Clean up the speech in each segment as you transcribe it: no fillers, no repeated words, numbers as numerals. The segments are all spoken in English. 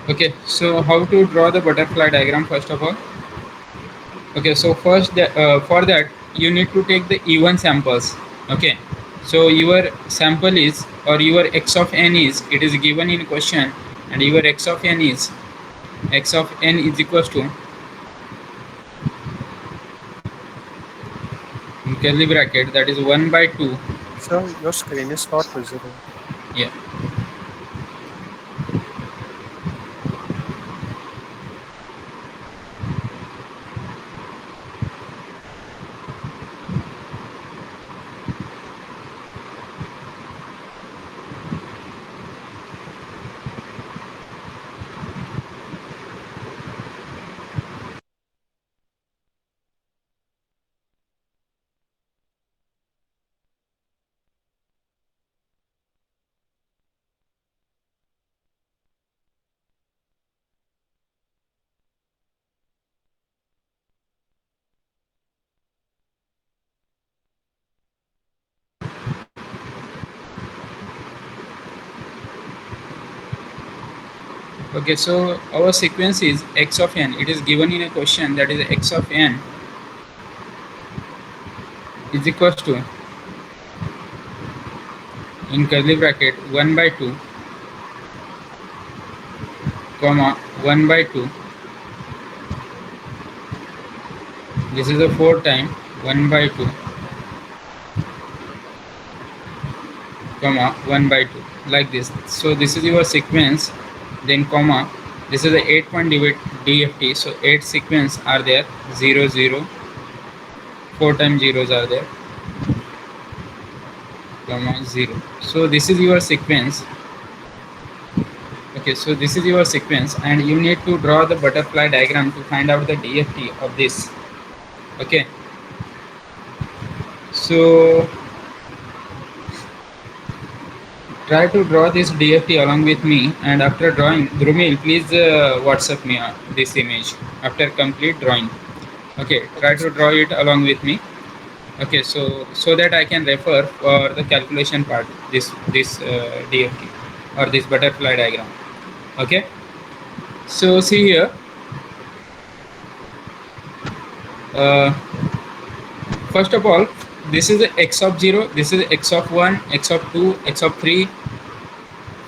Okay, so how to draw the butterfly diagram first of all? Okay, so first for that you need to take the even samples. Okay, so your sample is, or your x of n is, it is given in question, and your x of n is equals to, in curly bracket, that is 1 by 2. Sir, your screen is not visible. Yeah. Okay, so our sequence is x of n. It is given in a question, that is x of n is equals to, in curly bracket, 1 by 2, comma, 1 by 2. This is a 4 time 1 by 2, comma, 1 by 2, like this. So this is your sequence, then comma, this is the 8 point DFT. So 8 sequence are there, 0 0, 4 times zeros are there, comma, 0. So this is your sequence. Okay, so this is your sequence, and you need to draw the butterfly diagram to find out the DFT of this. Okay, so try to draw this DFT along with me, and after drawing, Drumil, please WhatsApp me this image after complete drawing. Okay, try Okay, to sir. draw it along with me. Okay, so that I can refer for the calculation part, this DFT or this butterfly diagram. Okay, so see here. Uh, First of all, this is x of 0, this is x of 1, x of 2, x of 3,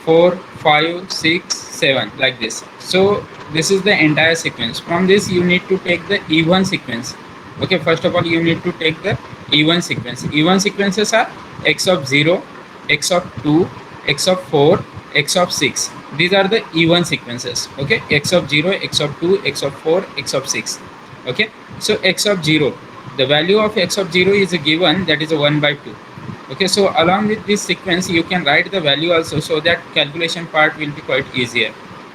4, 5, 6, 7, like this. So this is the entire sequence. From this you need to take the even sequence. Okay, first of all you need to take the even sequence. Even sequences are x of 0, x of 2, x of 4, x of 6. These are the even sequences. Okay, x of 0, x of 2, x of 4, x of 6. Okay, so x of 0, the value of x of 0 is given, that is 1 by 2. Okay, so along with this sequence you can write the value also, so that calculation part will be quite easier.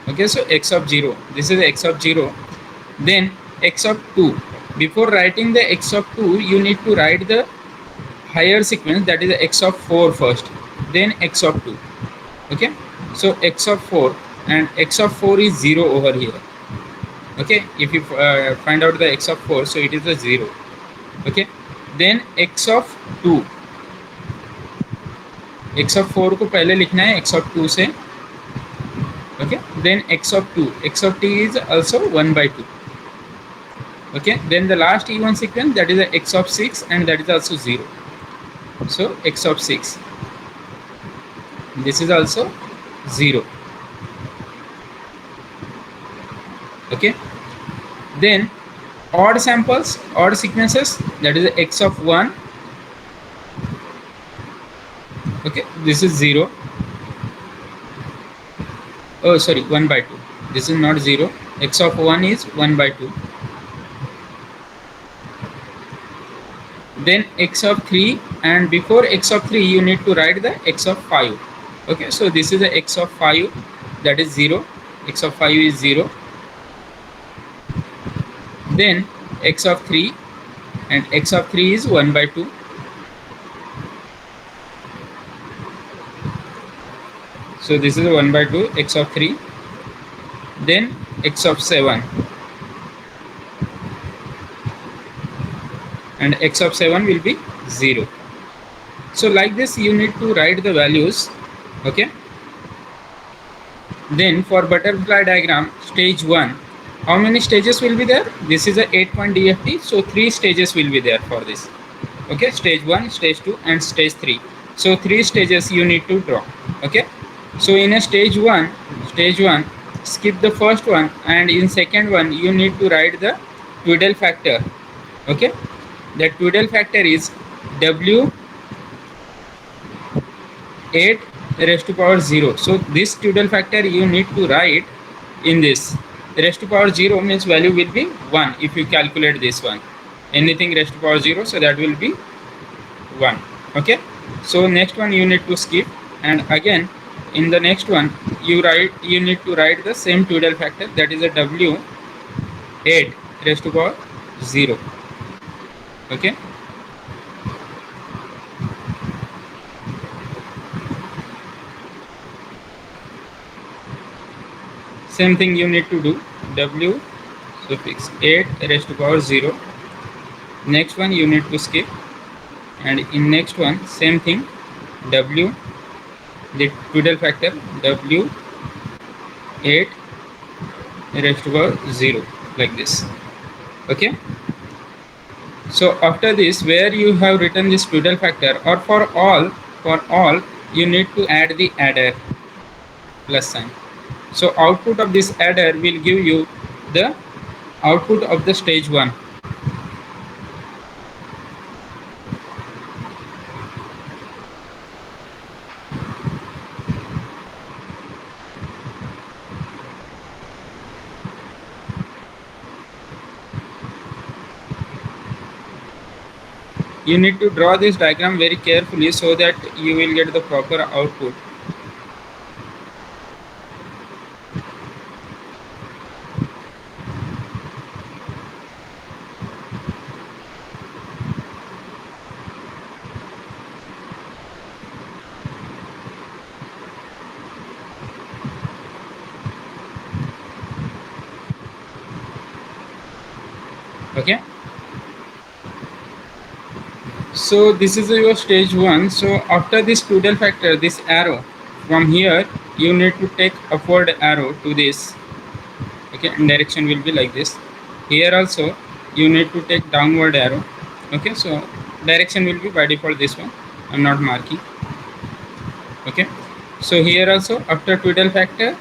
Okay, so x of 0, this is x of 0, then x of 2. Before writing the x of 2 you need to write the higher sequence, that is x of 4 first, then x of 2. Okay, so x of 4, and x of 4 is 0 over here. Okay, if you find out the x of 4, so it is a 0. Okay, then x of 2, x of 4 को पहले लिखना है x of 2 से. Okay, then x of t is also 1 by 2. Okay, then the last even sequence, that is a x of 6, and that is also 0. So x of 6, this is also 0. Okay, then odd samples, odd sequences, that is a x of 1. Okay, this is 0. Oh sorry, 1 by 2, this is not 0. X of 1 is 1 by 2. Then x of 3, and before x of 3 you need to write the x of 5. Okay, so this is the x of 5, that is 0. X of 5 is 0. Then x of 3, and x of 3 is 1 by 2. So this is 1 by 2, x of 3. Then x of 7, and x of 7 will be 0. So like this you need to write the values. Okay, Then for butterfly diagram, stage 1, how many stages will be there? This is a 8-point DFT, so 3 stages will be there for this. Okay, stage 1, stage 2 and stage 3. So 3 stages you need to draw. Okay, so in a stage 1, skip the first one, and in second one you need to write the Twiddle factor. Okay, the Twiddle factor is W 8 raised to power 0. So this Twiddle factor you need to write in this. Raised to power 0 means value will be 1 if you calculate this one. Anything raised to power 0, so that will be 1. Okay, so next one you need to skip, and again in the next one you need to write the same Twiddle factor, that is a W 8 raised to power 0. Okay, same thing you need to do, W suffix 8 raised to power 0. Next one you need to skip, and in next one same thing, W, the Twiddle factor W 8 raised to power 0, like this. Okay, so after this, where you have written this Twiddle factor, or for all you need to add the adder plus sign. So output of this adder will give you the output of the stage 1. You need to draw this diagram very carefully so that you will get the proper output. Okay, so this is your stage 1. So after this Twiddle factor, this arrow from here you need to take upward arrow to this. Okay, and direction will be like this. Here also you need to take downward arrow. Okay, so direction will be by default this one, I'm not marking. Okay, so here also after Twiddle factor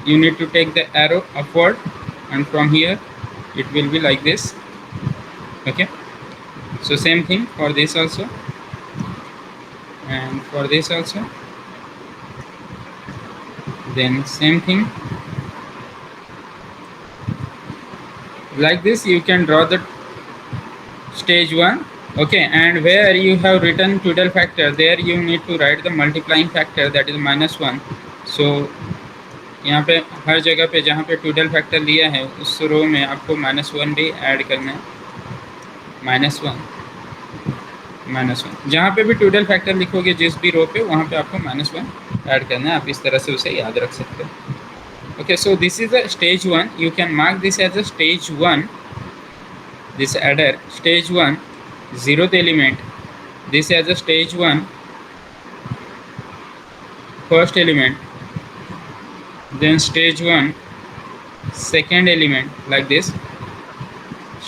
you need to take the arrow upward, and from here it will be like this. Okay, so same thing for this also, and for this also, then same thing. Like this you can draw the stage 1. Okay, and where you have written Twiddle factor, there you need to write the multiplying factor, that is -1. So यहाँ पे हर जगह पे जहाँ पे Twiddle factor लिया है उस रो में आपको -1 भी ऐड करना है, -1 -1। जहाँ पे भी Twiddle factor लिखोगे जिस भी रो पे, वहाँ पे आपको -1 ऐड करना है। आप इस तरह से उसे याद रख सकते हो। Okay, so this is a stage 1. You can mark this as a stage 1. This adder stage 1 zeroth element, this as a stage 1 first element, then stage 1 second element, like this,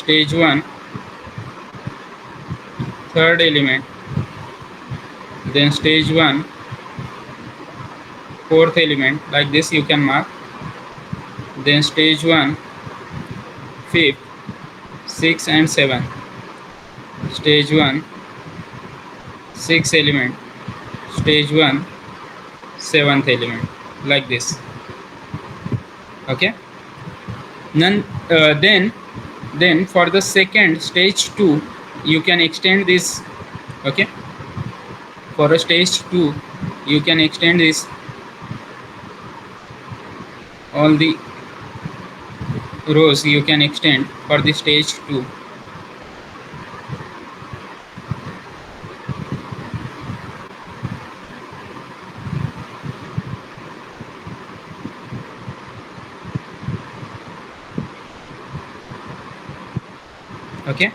stage 1 third element, then stage 1 fourth element, like this you can mark, then stage 1 fifth, 6 and 7, stage 1 sixth element, stage 1 seventh element, like this. Okay, then for the second stage 2 you can extend this. Okay, for a stage 2 you can extend this, all the rows you can extend for the stage 2. Okay,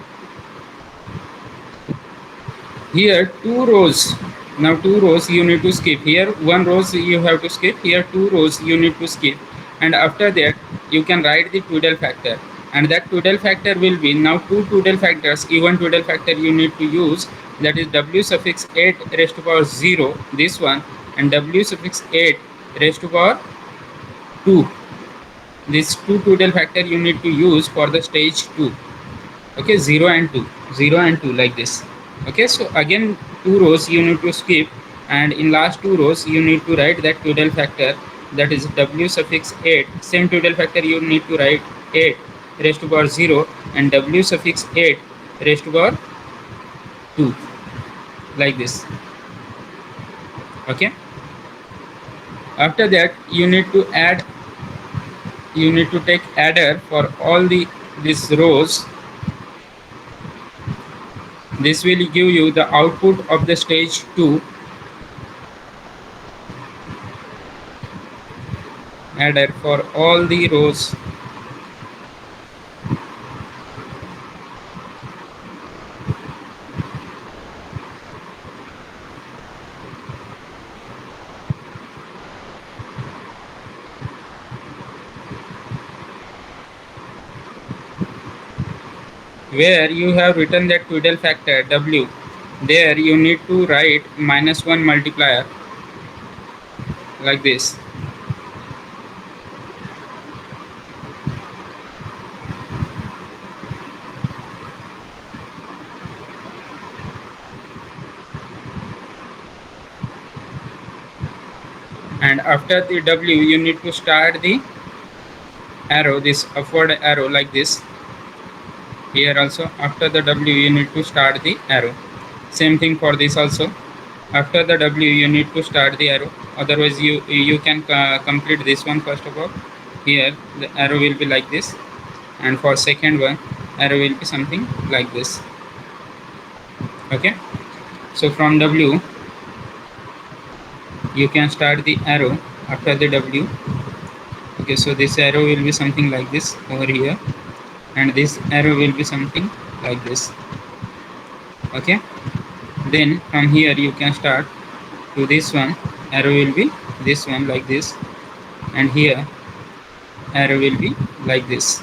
here two rows Now 2 rows you need to skip. Here 1 rows you have to skip. Here 2 rows you need to skip. And after that you can write the Tweedle factor. And that Tweedle factor will be now two Tweedle factors. Even Tweedle factor you need to use, that is w suffix 8 raised to power 0, this one, and w suffix 8 raised to power 2. These two Tweedle factor you need to use for the stage 2. Okay, 0 and 2, 0 and 2, like this. Okay, so again 2 rows you need to skip, and in last 2 rows you need to write that Tweedle factor, that is w suffix 8. Same Tweedle factor you need to write 8 raised to power 0 and w suffix 8 raised to power 2, like this. Okay, after that you need to add, you need to take adder for all these rows. This will give you the output of the stage 2. Adder for all the rows. Where you have written that Tweedle factor w, there you need to write -1 multiplier, like this. And after the w you need to start the arrow, this upward arrow, like this. Here also after the w you need to start the arrow. Same thing for this also. After the w you need to start the arrow, otherwise you can complete this one first of all. Here the arrow will be like this, and for second one arrow will be something like this. Okay, so from w you can start the arrow after the w. Okay, so this arrow will be something like this over here, and this arrow will be something like this. Okay, then from here you can start to this one, arrow will be this one, like this, and here arrow will be like this.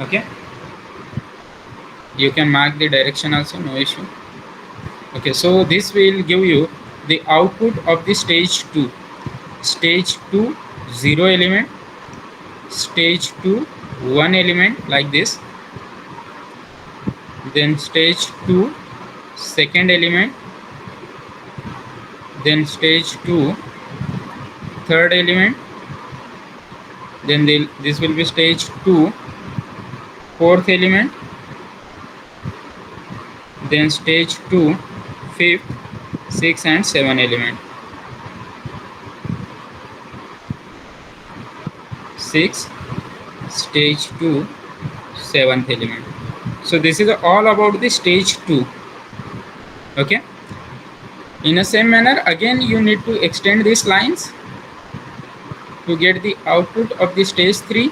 Okay, you can mark the direction also, no issue. Okay, so this will give you the output of the stage 2. Stage 2 0 element, stage 2 1 element, like this. Then stage 2 second element, then stage 2 third element, then this will be stage 2 fourth element, then stage 2 fifth, 6 and 7 element. 6 stage 2 7th element. So this is all about the stage 2. Okay, in the same manner again you need to extend these lines to get the output of the stage 3,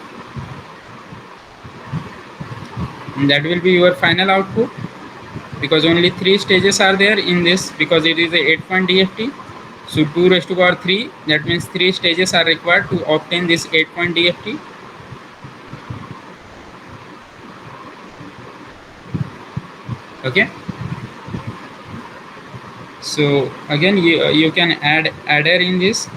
and that will be your final output, because only 3 stages are there in this, because it is a 8-point DFT. So 2 raised to power 3, that means 3 stages are required to obtain this 8-point DFT. Okay, so again you can add adder in this.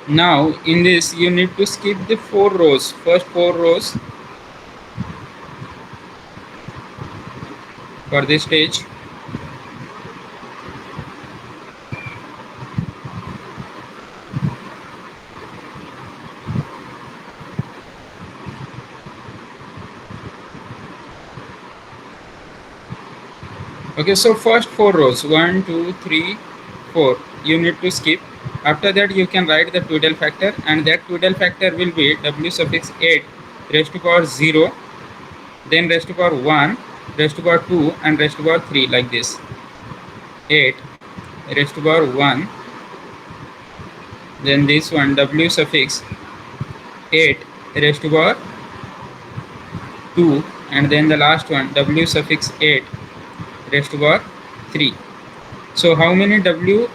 Now in this you need to skip the 4 rows, first 4 rows for this stage. Okay, so first 4 rows, 1 2 3 4, you need to skip. After that you can write the Tweedle factor, and that Tweedle factor will be w suffix 8 raised to power 0, then raised to power 1, raised to power 2 and raised to power 3, like this. 8 raised to power 1, then this one w suffix 8 raised to power 2, and then the last one w suffix 8 raised to power 3. So how many w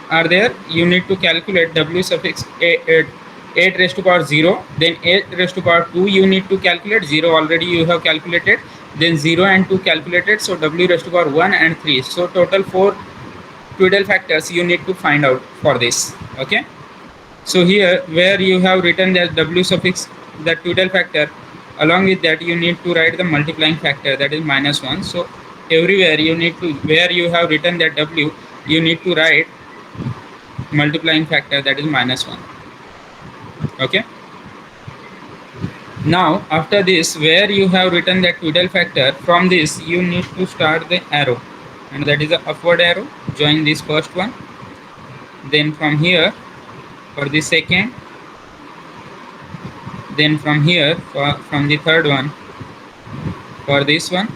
are there? You need to calculate w suffix 8 raised to power 0, then 8 raised to power 2 you need to calculate. 0 already you have calculated, then 0 and 2 calculated, so w raised to power 1 and 3. So total 4 Twiddle factors you need to find out for this. Okay, so here where you have written that w suffix, the Twiddle factor, along with that you need to write the multiplying factor, that is -1. So everywhere you need to, where you have written that w, you need to write multiplying factor, that is -1. Okay, now after this where you have written that Twiddle factor, from this you need to start the arrow, and that is the upward arrow. Join this first one, then from here for the second, then from here from the third one for this one,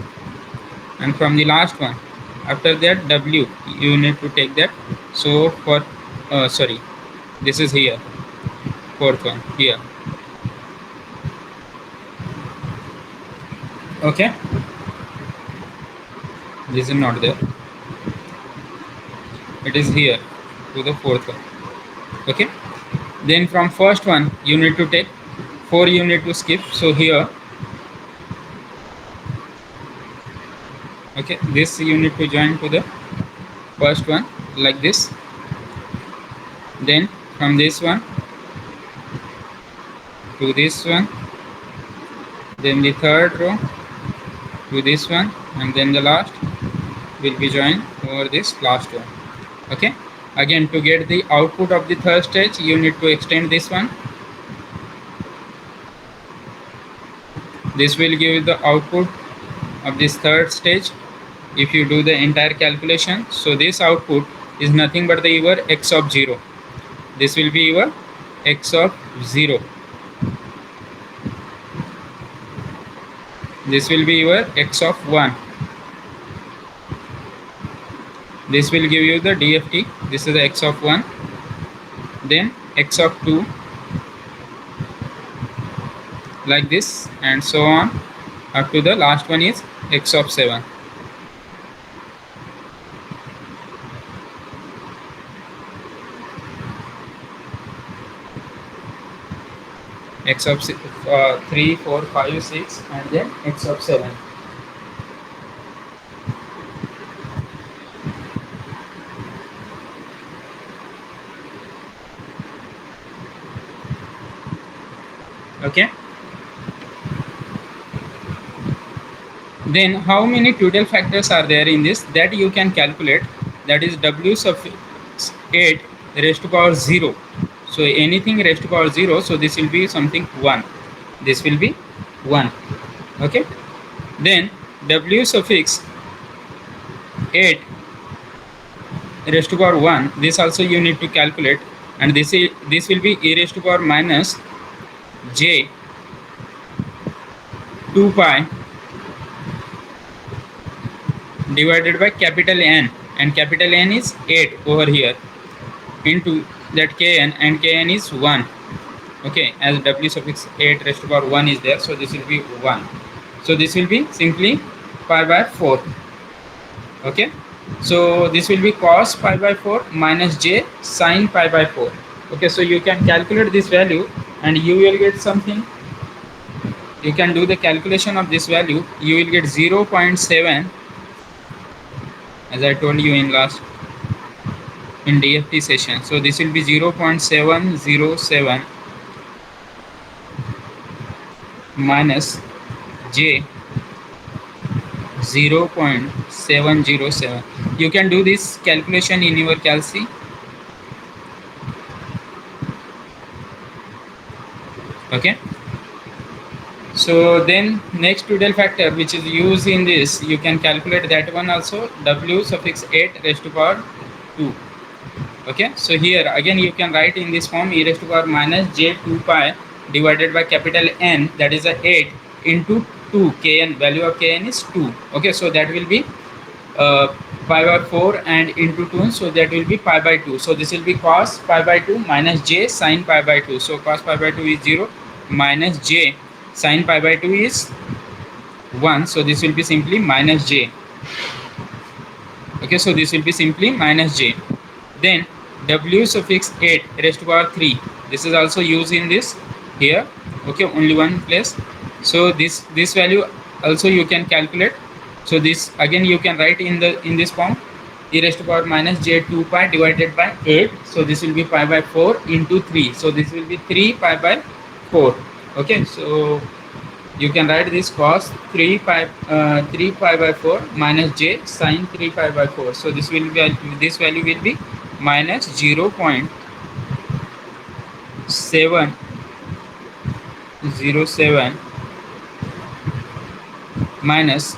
and from the last one. After that w you need to take that. So for sorry, this is here, fourth one here. Okay, this is not there, it is here to the fourth one. Okay, then from first one you need to take 4, you need to skip, so here. Okay, this you need to join to the first one like this, then from this one to this one, then the third row to this one, and then the last will be joined over this last one. Okay, again to get the output of the third stage you need to extend this one. This will give the output of this third stage if you do the entire calculation. So this output is nothing but the your x of 0. This will be your x of 0. This will be your x of 1. This will give you the DFT. This is the x of 1. Then x of 2, like this, and so on up to the last one is x of 7. X of 3, 4, 5, 6, and then x of 7. Okay, then how many Twiddle factors are there in this, that you can calculate, that is w suffix 8 raised to power 0. So anything raised to power 0, so this will be something 1, this will be 1. Okay, then w suffix 8 raised to power 1, this also you need to calculate, and this will be e raised to power minus j 2 pi divided by capital N, and capital N is 8 over here, into that kn, and kn is 1. Okay, as w suffix 8 raised to power 1 is there, so this will be 1. So this will be simply pi by 4. Okay, so this will be cos pi by 4 minus j sin pi by 4. Okay, so you can calculate this value and you will get something. You can do the calculation of this value, you will get 0.7, as I told you in last in DFT session. So this will be 0.707 minus j 0.707. You can do this calculation in your calc. Okay, so then next Twiddle factor which is used in this, you can calculate that one also, w suffix 8 raised to power 2. Okay, so here again you can write in this form e raised to power minus j 2 pi divided by capital N, that is a 8 into 2, kn, value of kn is 2. Okay, so that will be pi by 4 and into 2, so that will be pi by 2. So this will be cos pi by 2 minus j sin pi by 2. So cos pi by 2 is 0 minus j sin pi by 2 is 1. So this will be simply minus j. Okay, so this will be simply minus j. Then w suffix 8 raised to power 3. This is also used in this here. Okay, only one place. So this value also you can calculate. So this again you can write in this form, e raised to power minus j 2 pi divided by 8. So this will be pi by 4 into 3. So this will be 3 pi by 4. Okay, so you can write this cos 3 pi by 4 minus j sin 3 pi by 4. So this value will be minus 0.707 minus,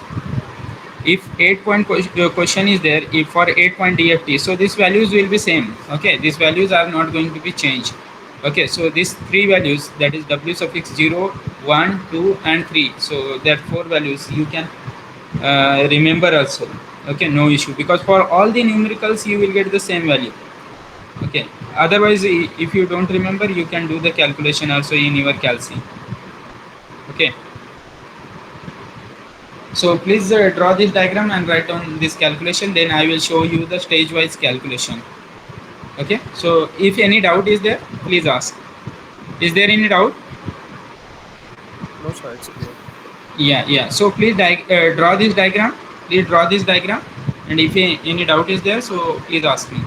if 8 point question is there, if for 8 point DFT, so these values will be same. Okay, these values are not going to be changed. Okay, so these three values, that is w suffix 0, 1, 2 and 3, so that four values you can remember also. Okay, no issue, because for all the numericals you will get the same value. Okay, otherwise if you don't remember, you can do the calculation also in your calci. Okay, so please draw this diagram and write down this calculation, then I will show you the stage wise calculation. Okay, so if any doubt is there, please ask. Is there any doubt? No, sir, it's clear. Yeah, so please draw this diagram. Please draw this diagram, and if any doubt is there, so please ask me.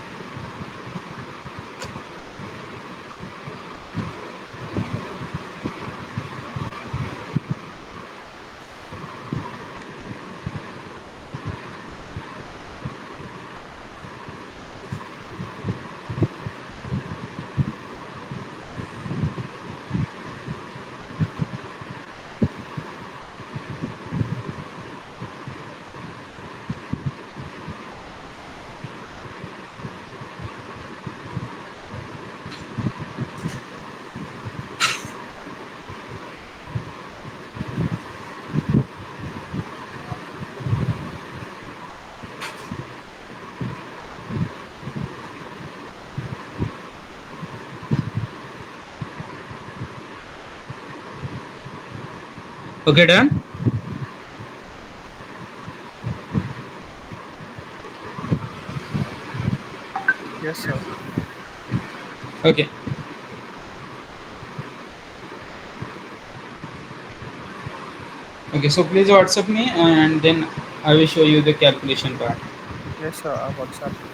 Okay, done. Yes, sir. Okay. Okay, so please WhatsApp me, and then I will show you the calculation part. Yes, sir. I WhatsApp you.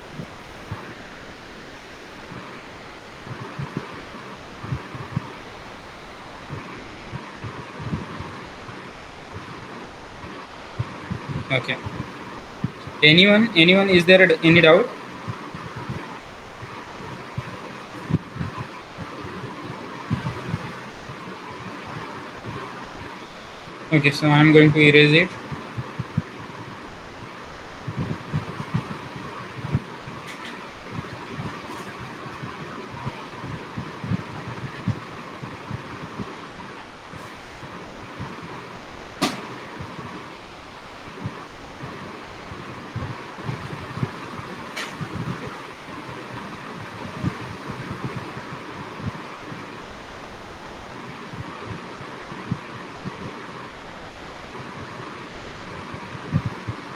Okay. Anyone, is there any doubt? Okay, so I'm going to erase it.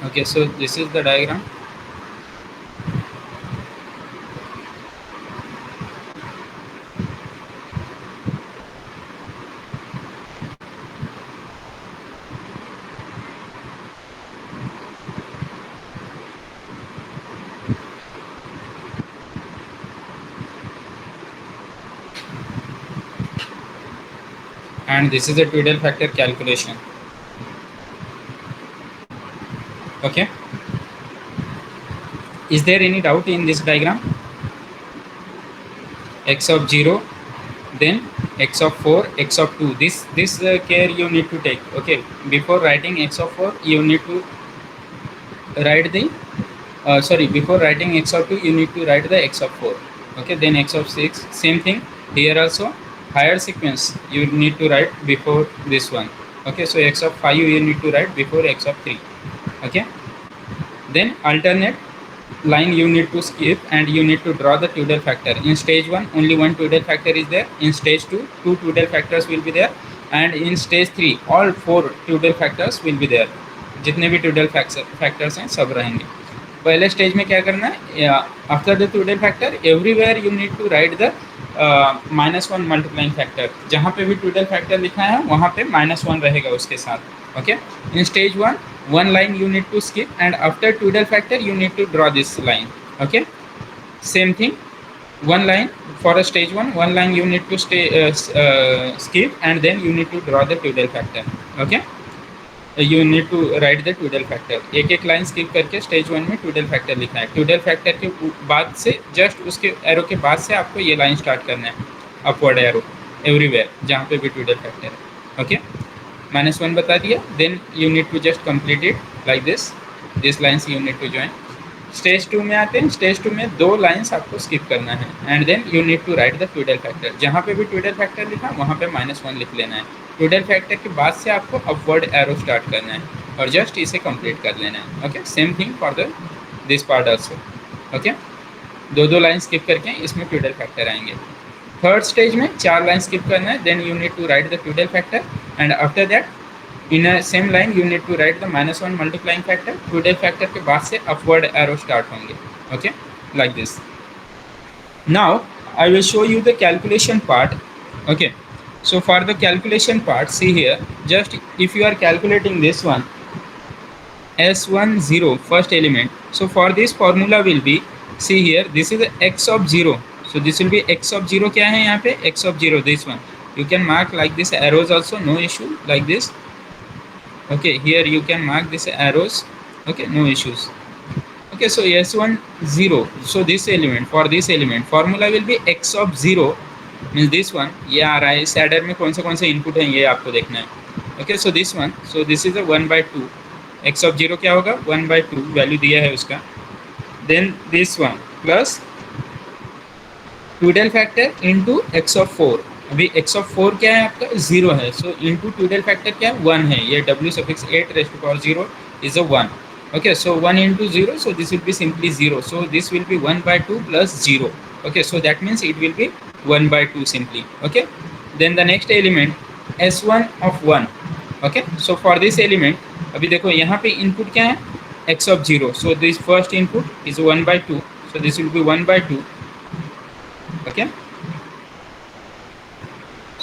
Okay, so this is the diagram. And this is the Tweedle factor calculation. Okay, is there any doubt in this diagram? X of 0, then x of 4, x of 2, this care you need to take. Okay, before writing x of 4 you need to write the before writing x of 2 you need to write the x of 4. Okay, then x of 6, same thing here also. Higher sequence you need to write before this one. Okay, so x of 5 you need to write before x of 3. Okay, Then alternate line you need to skip and you need to draw the Tudor factor. In stage 1 only one Tudor factor is there, in stage 2 two Tudor factors will be there, and in stage 3 all four Tudor factors will be there. जितने भी Tudor factors हैं सब रहेंगे. पहले stage में क्या करना है, after the Tudor factor everywhere you need to write the -1 multiplying factor. जहाँ पे भी Tudor फैक्टर लिखा है वहाँ पे -1 रहेगा उसके साथ. Okay, in stage 1 one line you need to skip, and after Tudor factor you need to draw this line. Okay, same thing, one line for a stage 1, one line you need to skip, and then you need to draw the Tudor factor. Okay, you need to write the Tudor factor. एक एक line skip करके stage 1 में Tudor factor लिखना है. Tudor factor के बाद से just उसके एरो के बाद से आपको ये लाइन स्टार्ट करना है, अपवर्ड एरो एवरीवेयर जहाँ पे भी Tudor फैक्टर है. ओके, -1 बता दिया. Then you need to just complete it like this lines you need to join. Stage 2 में आते हैं. स्टेज 2 में 2 लाइन्स आपको स्किप करना है, and then you need to write the Tudor factor. जहाँ पे भी Tudor फैक्टर लिखा वहाँ पे -1 लिख लेना है. Tudor फैक्टर के बाद से आपको अपवर्ड एरो स्टार्ट करना है और जस्ट इसे कंप्लीट कर लेना है. Okay, same thing for the this part also. Okay, दो लाइन स्किप करके इसमें Tudor फैक्टर आएंगे. थर्ड स्टेज में 4 लाइन स्किप करना है. Then you need to write the Tudor factor, and after that in a same line you need to write the -1 multiplying factor. Tudor factor के बाद से upward arrow start होंगे. Okay, like this. Now I will show you the calculation part. Okay, so for the calculation part, see here, just if you are calculating this one S10 first element, so for this formula will be, see here, this is x of 0, so this will be x of 0. क्या है यहाँ पे x of 0, this one you can mark like this arrows also, no issue, like this. Okay, here you can mark this arrows. Okay, no issues. Okay, so S10, so this element, for this element formula will be x of 0 means this one. ये आ रहा है इस adder में कौन से input हैं ये आपको देखना है. Okay, so this one, so this is a 1/2. X of 0 क्या होगा, 1/2 वैल्यू दिया है उसका. Then this one plus Tudor factor into x of 4. अभी एक्स ऑफ 4 क्या है आपका, 0 है, सो इंटू Tudor फैक्टर क्या है, 1 है. ये W8 is a 1. Okay, so 1 into 0, so this will be simply 0. So this will be 1/2 plus 0. Okay, so that means it will be 1/2 simply. Okay, then the next element S1 of 1. Okay, so for this element अभी देखो यहाँ पे input क्या है, x of 0. So this first input is 1/2. So this will be 1/2. Okay,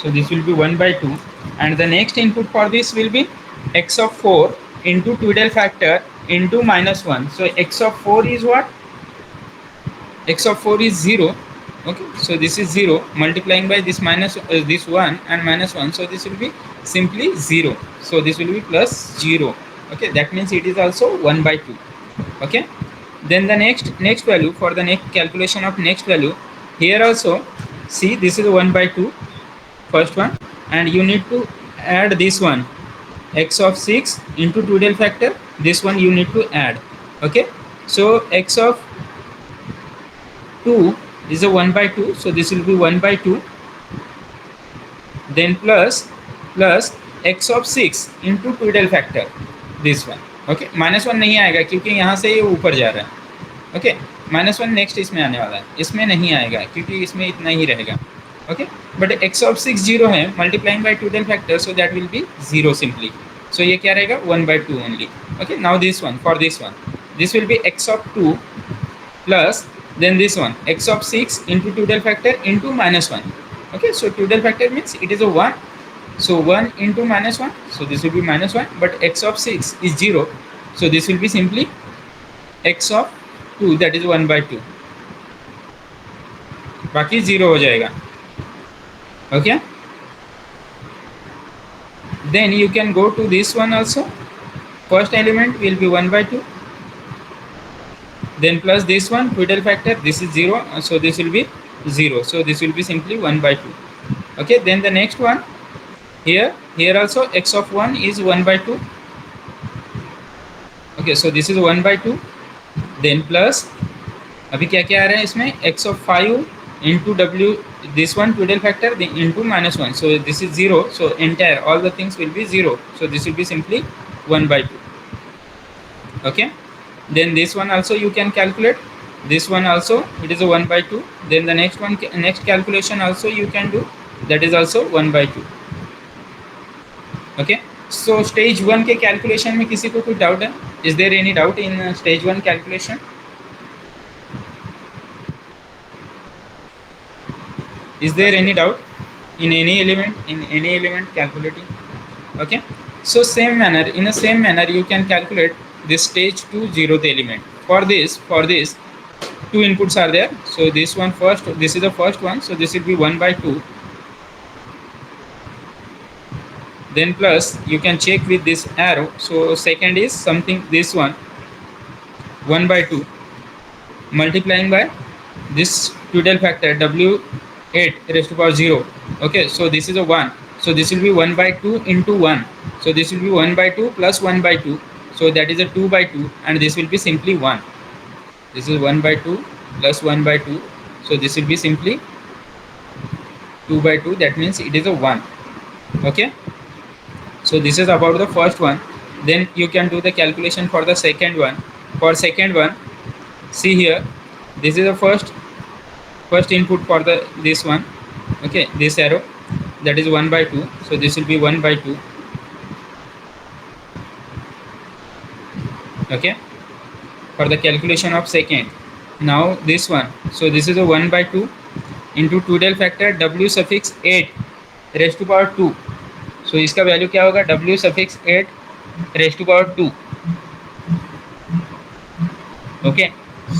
so this will be 1/2, and the next input for this will be x of 4 into Tudor factor into -1. So x of 4 is what, x of 4 is 0. Okay, so this is 0 multiplying by this this 1 and -1, so this will be simply 0. So this will be plus 0. Okay, that means it is also 1/2. Okay, then the next value, for the next calculation of next value, here also see this is 1/2 first one, and you need to add this one x of 6 into Tudor factor. This one you need to add. Okay, so x of 2 is a 1/2, so this will be 1/2. Then plus x of 6 into Tudor factor, this one. Okay, -1 नहीं आएगा क्योंकि यहाँ से ये ऊपर जा रहा है. ओके, -1 नेक्स्ट इसमें आने वाला है, इसमें नहीं आएगा क्योंकि इसमें इतना ही रहेगा. ओके, बट x of 6 0 है, multiplying by Tudor factor, so that will be 0 simply. So ये क्या रहेगा, 1/2 only. Okay, now this one, for this one this will be x of 2 plus then this one x of 6 into Tudor factor into -1. Okay, so Tudor factor means it is a 1, so 1 into -1, so this will be -1, but x of 6 is 0, so this will be simply x of 2, that is 1/2. बाकी 0 हो जाएगा. Okay, then you can go to this one also. First element will be 1/2, then plus this one Tudor factor, this is 0, so this will be 0, so this will be simply 1/2. Okay, then the next one, here also x of 1 is 1/2. Okay, so this is 1/2, then plus अभी क्या क्या आ रहा है इसमें, x of 5 into w, this one Tudor factor, then into -1, so this is 0, so entire all the things will be 0, so this will be simply 1/2. Okay, Then this one also you can calculate. This one also it is a 1 by 2. Then the next one, next calculation also you can do, that is also 1 by 2. Okay, so stage 1 के calculation में किसी को कोई doubt है? Is there any doubt in stage 1 calculation? Is there any doubt in any element calculating? Okay, so same manner, in the same manner you can calculate this stage 2 zeroth element. For this two inputs are there. So this one first, this is the first one, so this will be 1 by 2. Then plus you can check with this arrow. So second is something, this one 1 by 2 multiplying by this total factor w8 raised to power 0. Okay, so this is a 1, so this will be 1 by 2 into 1, so this will be 1 by 2 plus 1 by 2, so that is a 2 by 2, and this will be simply 1. This is 1 by 2 plus 1 by 2, so this will be simply 2 by 2, that means it is a 1. Okay, so this is about the first one. Then you can do the calculation for the second one. For second one, see here, this is the first input for the this one. Okay, this arrow, that is 1 by 2, so this will be 1 by 2. Okay, for the calculation of second. Now this one, so this is a 1 by 2 into total factor w suffix 8 raised to power 2. So इसका value क्या होगा, w suffix 8 raised to power 2. Okay,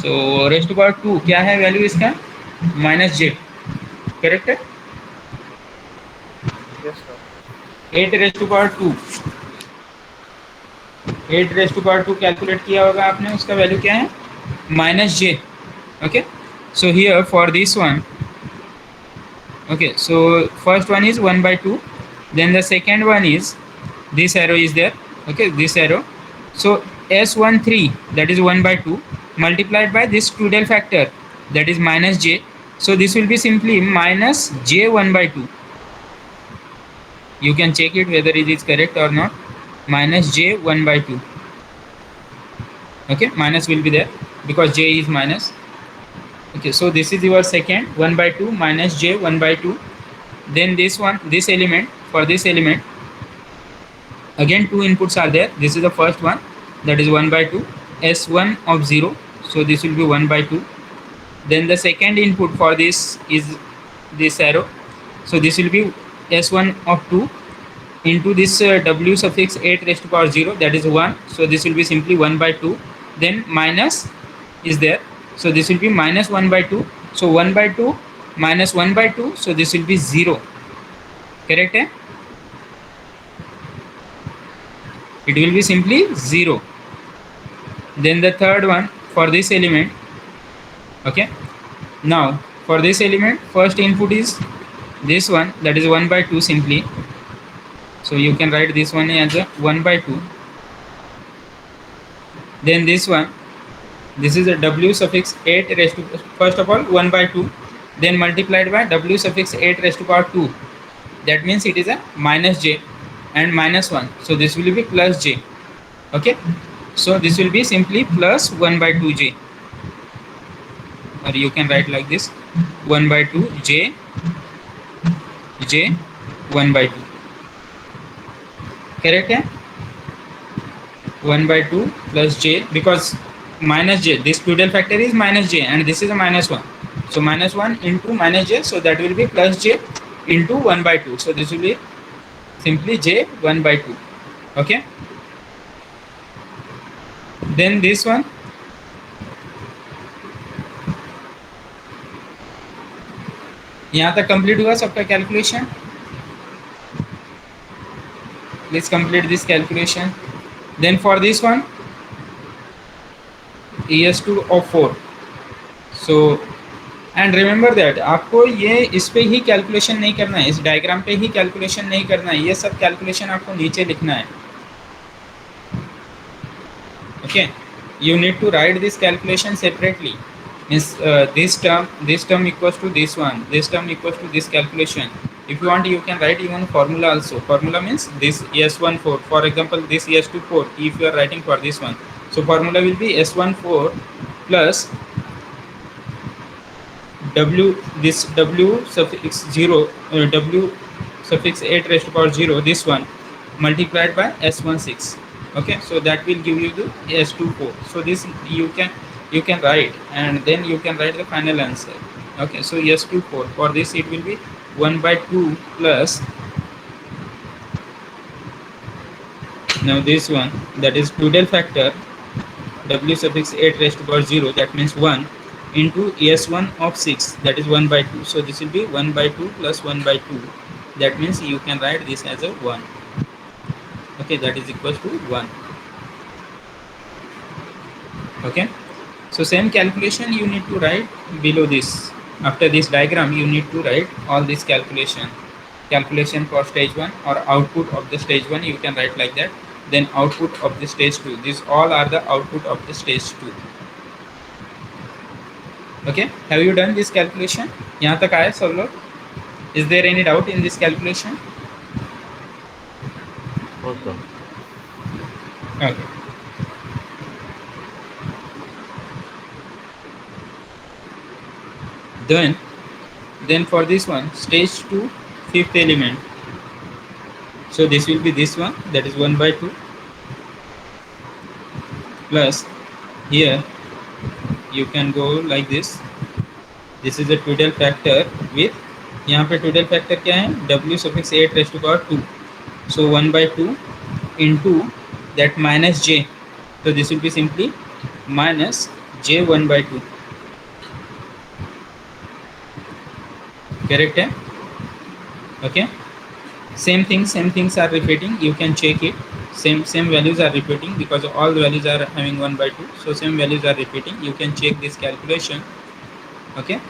so raised to power 2 क्या है value इसका, -j, correct है? Yes, sir. 8 raised to power 2, 8 raised to power 2 calculate किया होगा आपने, उसका वैल्यू क्या है, -j. Okay, so here for this one, okay, so first one is 1 by 2, then the second one is this arrow is there. Okay, this arrow, so s13, that is 1 by 2 multiplied by this total factor, that is -j, so this will be simply -j1 by 2. You can check it whether it is correct or not, -j1 by 2. Okay, minus will be there because j is minus. Okay, so this is your second, 1 by 2 minus j 1 by 2. Then this one, this element, for this element again two inputs are there. This is the first one, that is 1 by 2, s1 of 0, so this will be 1 by 2. Then the second input for this is this arrow, so this will be s1 of 2 into this w suffix 8 raised to power 0, that is 1, so this will be simply 1 by 2. Then minus is there, so this will be -1 by 2, so 1 by 2 minus 1 by 2, so this will be 0, correct है? It will be simply 0. Then the third one for this element. Okay, now for this element first input is this one, that is 1 by 2 simply, so you can write this one as a 1 by 2. Then this one, this is a w suffix 8 raised to, first of all 1 by 2, then multiplied by w suffix 8 raised to power 2, that means it is a -j and -1, so this will be +j. Okay, so this will be simply plus 1 by 2j, or you can write like this, 1 by 2 j 1 by 2, correct है? 1 by 2 plus j, because -j, this total factor is -j and this is a -1, so -1 into -j, so that will be +j into 1 by 2, so this will be simply j 1 by 2. Okay, then this one, यहाँ तक complete हुआ सबका calculation? Please complete this calculation. Then for this one, ES2 of 4. So and remember that आपको ये इस पे ही calculation नहीं करना है, इस डायग्राम पे ही कैलकुलेशन नहीं करना है, ये सब कैलकुलेशन आपको नीचे लिखना है. Okay, you need to write this calculation separately. Means this term equals to this one, this term equals to this calculation. If you want, you can write even formula also. Formula means this ES14, for example this ES24, if you are writing for this one, So formula will be S14 plus W, this W suffix 0, W suffix 8 raised to power 0, this one multiplied by S16. Okay, so that will give you the S24. So this you can write, and then you can write the final answer. Okay, so S24, for this it will be 1 by 2 plus, now this one, that is Tudel factor W suffix 8 raised to power 0, that means 1, into S1 of 6, that is 1 by 2. So this will be 1 by 2 plus 1 by 2. That means you can write this as a 1. Okay, that is equals to 1. Okay, so same calculation you need to write below this. After this diagram, you need to write all this calculation for stage 1, or output of the stage 1, you can write like that. Then output of the stage 2, these all are the output of the stage 2. Okay, have you done this calculation? यहाँ तक आए सब लोग? Is there any doubt in this calculation? No, sir. Okay. Then for this one, stage 2, fifth element. So this will be this one, that is 1 by 2 plus, here you can go like this. This is a Tudel factor with, यहाँ पे Tudel factor क्या है? W suffix 8 raised to power 2. So 1 by 2 into that minus j. So this will be simply minus j 1 by 2. Correct है? Okay. Same things are repeating. You can check it. Same values are repeating because all the values are having 1 by 2. So same values are repeating. You can check this calculation. Okay.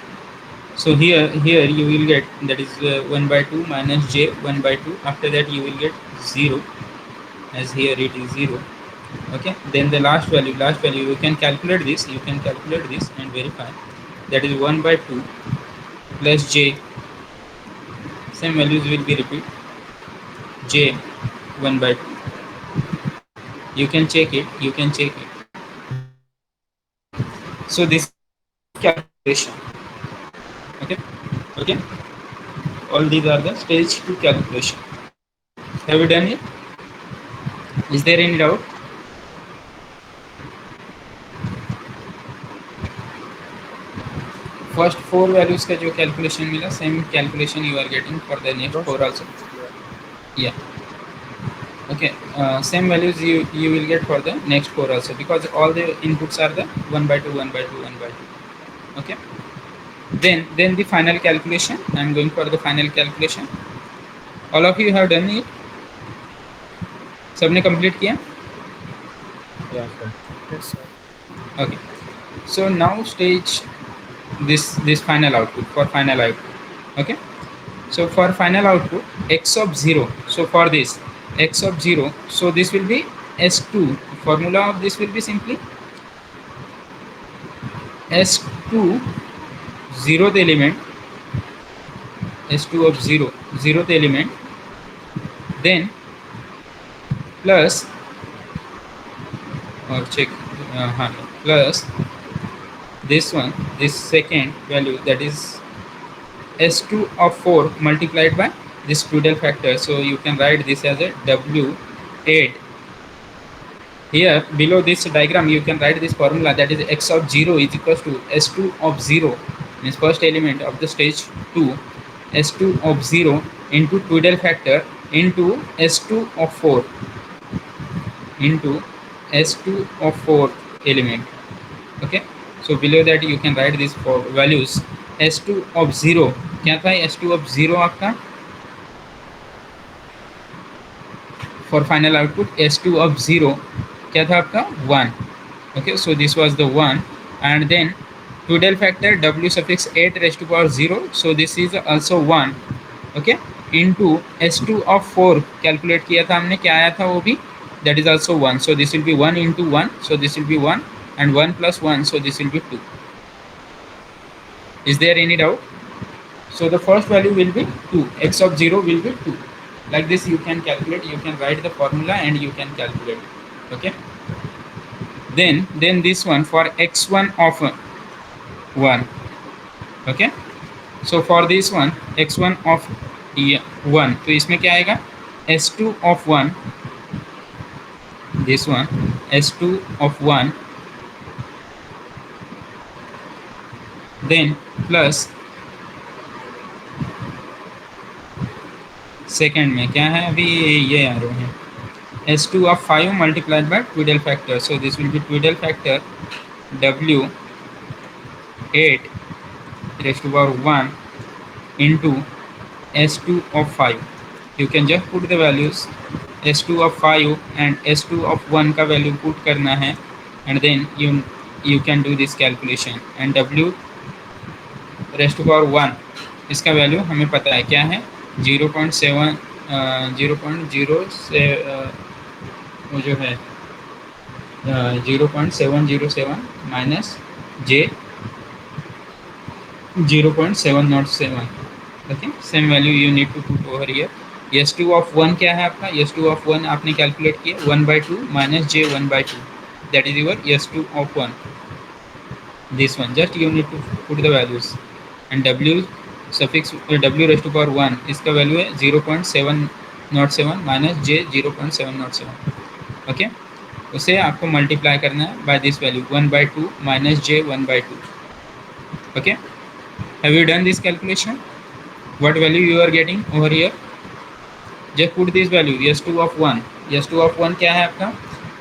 So here you will get, that is 1 by 2 minus j 1 by 2. After that you will get 0, as here it is 0. Okay, then the last value you can calculate this, and verify. That is 1 by 2 plus j, same values will be repeat, j 1 by 2. You can check it, So this calculation. Okay, all these are the stage 2 calculation. Have you done it? Is there any doubt? First 4 values का जो calculation मिला, same calculation you are getting for the next No, 4 sir, also. it's clear. Yeah. Okay, same values you will get for the next 4 also, because all the inputs are the 1 by 2 1 by 2 1 by 2. Okay, then the final calculation. I am going for the final calculation. All of you have done it? सबने complete किया? Yeah, sir. Yes, sir. Okay, so now stage this final output, for final output. Okay, so for final output x of 0, so for this x of 0, so this will be S2. Formula of this will be simply S2 zeroth element, S2 of 0 zeroth element, then plus, or check, plus this one, this second value, that is S2 of 4 multiplied by this Tudel factor. So you can write this as a W8. Here below this diagram you can write this formula, that is x of 0 is equals to S2 of 0, means first element of the stage 2, S2 of 0 into Tudel factor into S2 of 4 into S2 of 4 element. Okay, so below that you can write these four values. S2 of 0 क्या था? S2 of 0 आपका for final output, S2 of 0 क्या था आपका? 1. Okay, so this was the 1, and then Tudel factor W suffix 8 raised to power 0, so this is also 1. Okay, into S2 of 4 calculate किया था हमने, क्या आया था वो भी, that is also 1. So this will be 1 into 1, so this will be 1, and 1 plus 1, so this will be 2. Is there any doubt? So the first value will be 2, x of 0 will be 2. Like this you can calculate, you can write the formula and you can calculate. Okay, then this one for x1 of 1. Okay, so for this one x1 of 1, तो इसमें क्या आएगा s2 of 1, this one s2 of 1, then plus second में क्या है अभी ये आ रहे हैं s2 of 5 multiplied by Twiddle factor, so this will be Twiddle factor w 8 raised to power 1 into s2 of 5. You can just put the values s2 of 5 and s2 of 1 का value put करना है and then you can do this calculation, and w raised to power 1 इसका value हमें पता है क्या है 0.7 0.0 से वो जो है 0.707 minus j 0.707. Okay, same value you need to put over here. S two of 1 क्या है आपका, एस टू ऑफ 1 आपने कैलकुलेट किया 1/2 minus J 1/2, that is your S two of 1, this one just you need to put the values and W suffix W raised to power 1 इसका value है 0.707 minus j 0.707। Okay, उसे आपको multiply करना है by this value 1/2 minus J 1/2। Okay, have you done this calculation? What value you are getting over here? Just put this value s2 of 1, s2 of 1 क्या है आपका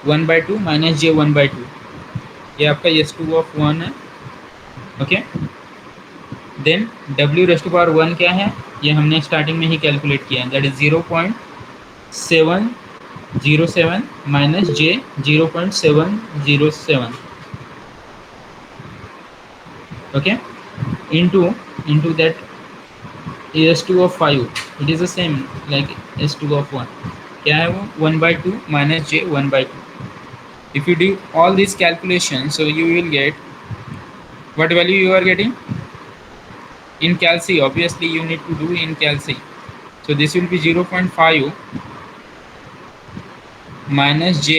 1/2 minus जे 1/2, ये आपका s2 of 1 है। Okay, then w raised to power 1 क्या है, ये हमने स्टार्टिंग में ही कैलकुलेट किया है, that is 0.707 minus j 0.707। Okay, into that s2 of 5, it is the same like s2 of 1, क्या है वो 1/2 minus j 1/2। if you do all these calculations, so you will get what value you are getting in calc, obviously you need to do in calc, so this will be 0.5 minus j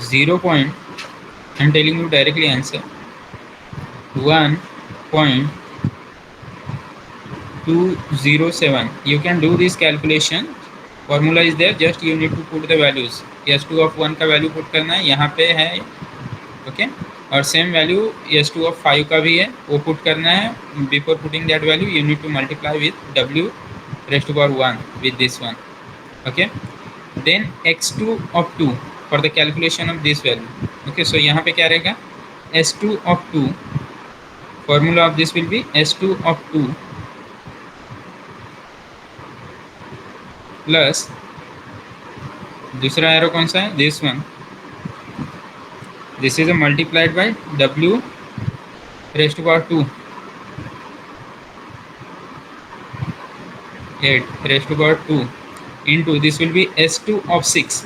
0 point, I'm telling you directly answer 1.207। you can do this calculation, formula is there, just you need to put the values, s2 of 1 का value put करना है यहाँ पे है। Okay, और same value s2 of 5 का भी है, वो पुट करना है। Before putting that value you need to multiply with w raised to power 1 with this one. Okay, then x2 of 2 for the calculation of this value. Okay, so यहाँ पे क्या रहेगा s2 of 2, formula of this will be s2 of 2 plus दूसरा arrow कौन सा है, this one, this is a multiplied by w raised to power 2 8 raised to power 2 into this will be s2 of 6।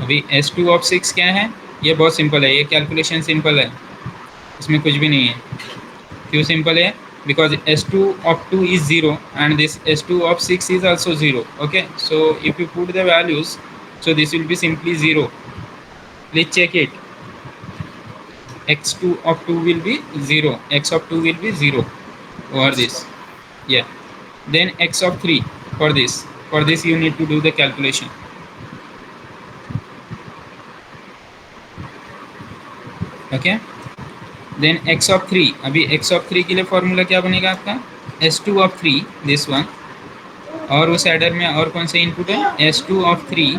अभी s2 of 6 क्या है, ये बहुत simple है, ये कैलकुलेशन सिंपल है, इसमें कुछ भी नहीं है। क्यों सिंपल है, because s2 of 2 is 0 and this s2 of 6 is also 0। okay, so if you put the values, so this will be simply 0, please check it, x2 of 2 will be 0, x of 2 will be 0 over this, yeah, then x of 3 for this you need to do the calculation। okay, then x of 3, अभी x of 3 के लिए formula क्या बनेगा आपका s2 of 3 this one, और उस adder में और कौन से इनपुट है s2 of 3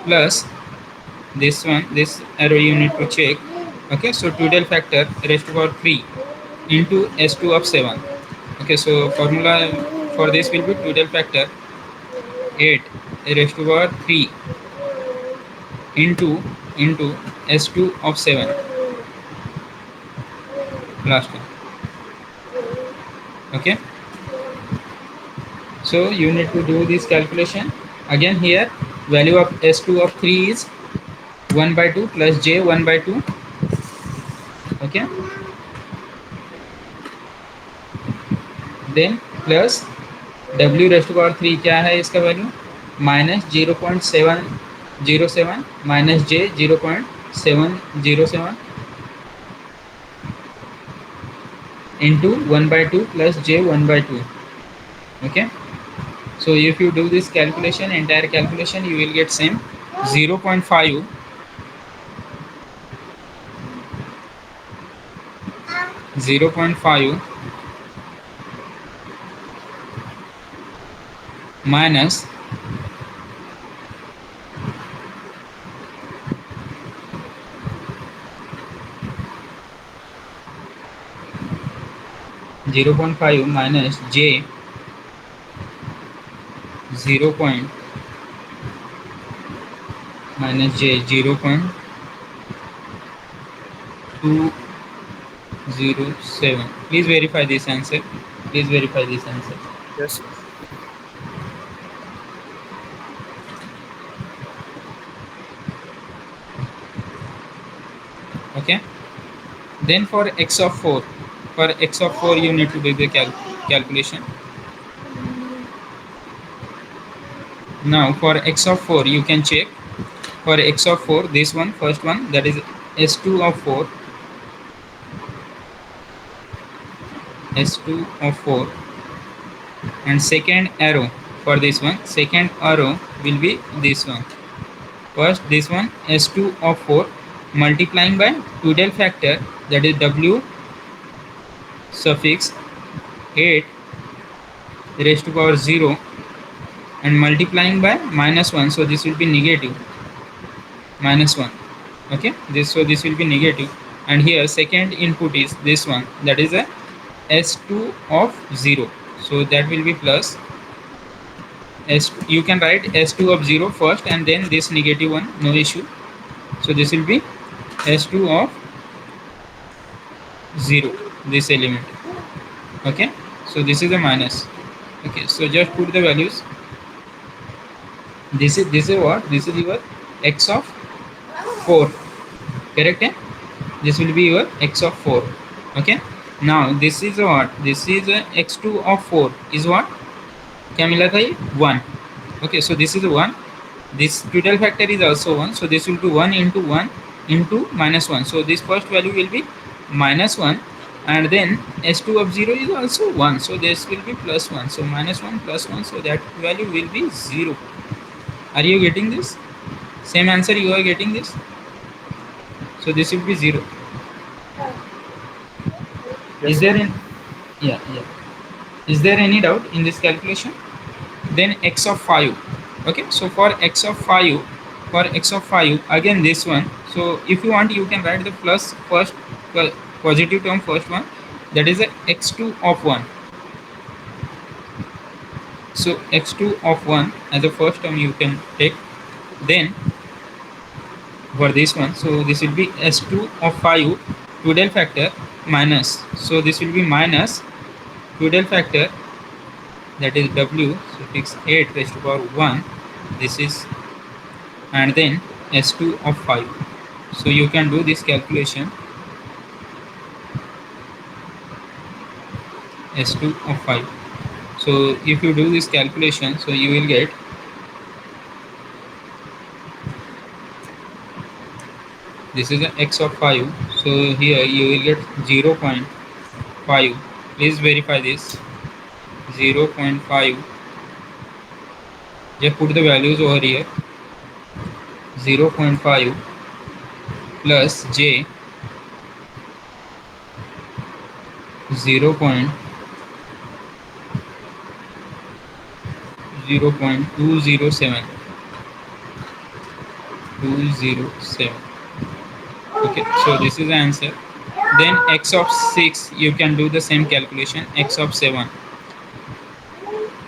plus this one, this arrow you need to check. Okay, so twiddle factor raised to power 3 into s2 of 7। Okay, so formula for this will be twiddle factor 8 raised to power 3 into s2 of 7 last one। okay, so you need to do this calculation again। here value of s2 of 3 is 1/2 plus j 1/2। okay, then plus w raised to power 3 क्या है इसका value minus 0.707 minus j 0.707 into 1 by 2 plus j 1 by 2. Okay, so if you do this calculation, entire calculation, you will get same 0.5 0.5 minus 0.5 minus j 0. minus j 0.207. Please verify this answer. Please verify this answer. Yes, sir. Okay, then for x of 4, for x of 4 you need to do the calculation. Now for x of 4 you can check. For x of 4, this one, first one, that is s2 of 4, s2 of 4, and second arrow for this one, second arrow will be this one. First this one, s2 of 4 multiplying by Tudel factor, that is w suffix 8 raised to power 0, and multiplying by minus 1, so this will be negative minus 1. Okay, this will be negative, and here second input is this one, that is a s2 of 0, so that will be plus s. You can write s2 of 0 first and then this negative one, no issue. So this will be s2 of 0, this element. Okay, so this is a minus. Okay, so just put the values. This is what, this is your x of 4, correct? This will be your x of 4. Okay, now this is what, this is a x2 of 4 is what, क्या मिला था ये 1. Okay, so this is 1, this total factor is also 1, so this will be 1 into minus 1, so this first value will be minus 1, and then s2 of 0 is also 1, so this will be plus 1, so minus 1 plus 1, so that value will be 0. Are you getting this? Same answer you are getting this, so this will be 0. Yes, Is sir. there any, yeah, is there any doubt in this calculation? Then x of 5. Okay, so for x of 5, again this one, so if you want you can write the plus first, positive term first one, that is a x2 of 1. So x2 of 1 as the first term you can take. Then for this one, so this will be s2 of 5 Tudel factor minus, so this will be minus Tudel factor, that is w suffix 8 raised to power 1, this is, and then s2 of 5. So you can do this calculation, s2 of 5. So if you do this calculation, so you will get, this is a x of 5, so here you will get 0.5. Please verify this, 0.5. Just put the values over here, 0.5 plus j 0.207. Okay, so this is the answer. Then x of 6, you can do the same calculation, x of 7,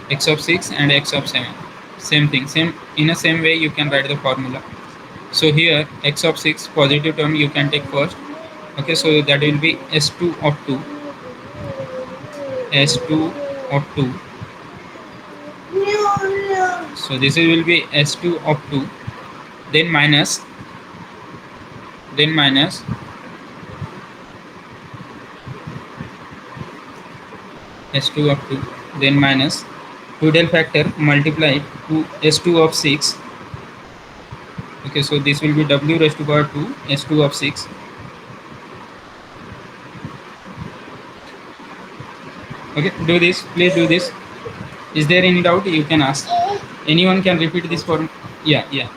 x of 6 and x of 7, same thing, same, in a same way you can write the formula. So here x of 6 positive term you can take first. Okay, so that will be s2 of 2, s2 of 2, so this will be s2 of 2, then minus s2 of 2, then minus Tudel factor multiplied to S2 of 6. Okay, so this will be W raised to power 2 S2 of 6. Okay, do this, please do this. Is there any doubt? You can ask. Anyone can repeat No, this sir. for. Yeah, yeah.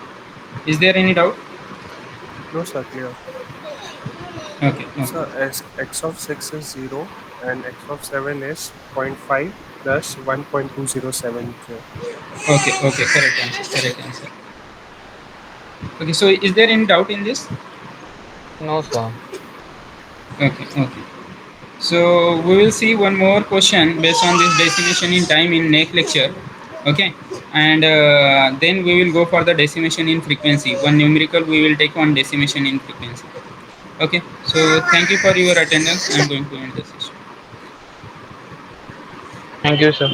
Is there any doubt? No, sir. Clear. Okay, okay. Sir, as x of 6 is 0 and x of 7 is 0.5 plus 1.207. Okay, okay, correct answer, correct answer. Okay, so is there any doubt in this? No, sir. Okay, okay. So we will see one more question based on this decimation in time in next lecture. Okay, and then we will go for the decimation in frequency. One numerical we will take on decimation in frequency. Okay, so thank you for your attendance. I'm going to end the session. Thank you, sir.